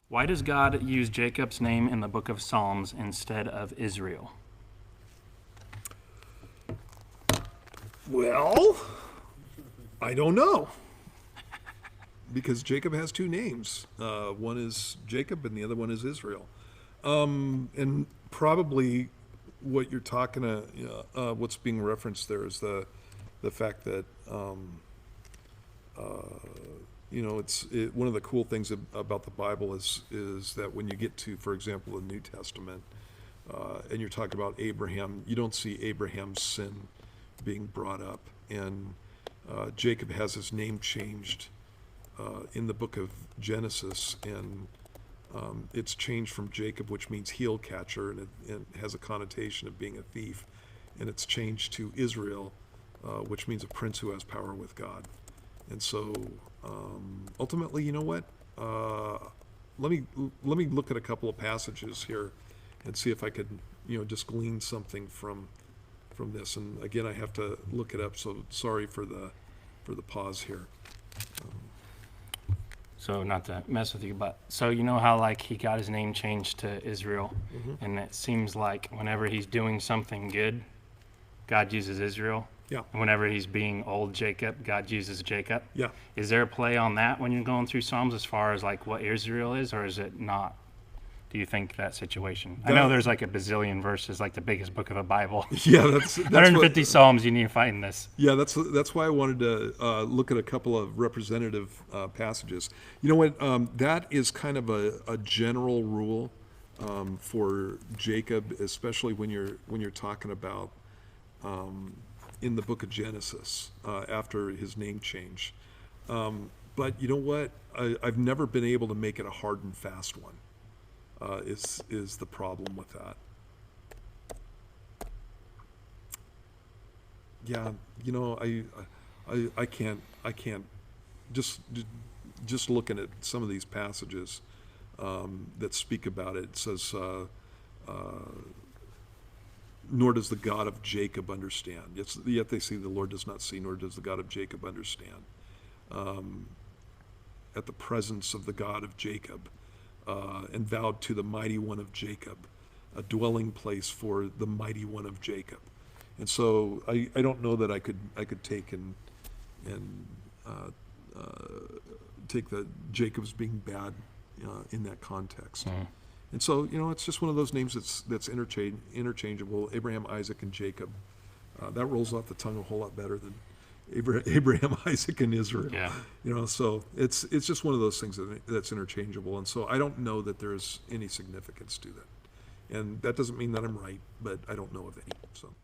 Why does God use Jacob's name in the book of Psalms instead of Israel? Well, I don't know. Because Jacob has two names. One is Jacob and the other one is Israel. And probably what you're talking what's being referenced there is the fact that one of the cool things about the Bible is that when you get to, for example, the New Testament, and you're talking about Abraham, you don't see Abraham's sin being brought up, and Jacob has his name changed in the book of Genesis, and it's changed from Jacob, which means heel catcher, and it has a connotation of being a thief, and it's changed to Israel, which means a prince who has power with God. And so ultimately, you know what? Let me look at a couple of passages here and see if I could just glean something from this. And again, I have to look it up, so sorry for the pause here. So not to mess with you, but so you know how like he got his name changed to Israel, and it seems like whenever he's doing something good, God uses Israel. Yeah. And whenever he's being old Jacob, God uses Jacob. Yeah. Is there a play on that when you're going through Psalms as far as like what Israel is, or is it not? Do you think that situation? I know there's like a bazillion verses, like the biggest book of the Bible. Yeah, that's 150 Psalms. You need to find this. Yeah, that's why I wanted to look at a couple of representative passages. You know what? That is kind of a general rule for Jacob, especially when you're talking about in the book of Genesis after his name change. But you know what? I've never been able to make it a hard and fast one. Is the problem with that? Yeah, I can't just looking at some of these passages that speak about it. It says, nor does the God of Jacob understand. Yet they say the Lord does not see, nor does the God of Jacob understand. At the presence of the God of Jacob, and vowed to the mighty one of Jacob, a dwelling place for the mighty one of Jacob. And so I don't know that I could take and take the Jacob's being bad in that context. And so it's just one of those names that's interchangeable. Abraham, Isaac, and Jacob. That rolls off the tongue a whole lot better than Abraham, Isaac, and Israel. Yeah. So it's just one of those things that's interchangeable. And so I don't know that there's any significance to that. And that doesn't mean that I'm right, but I don't know of any. So.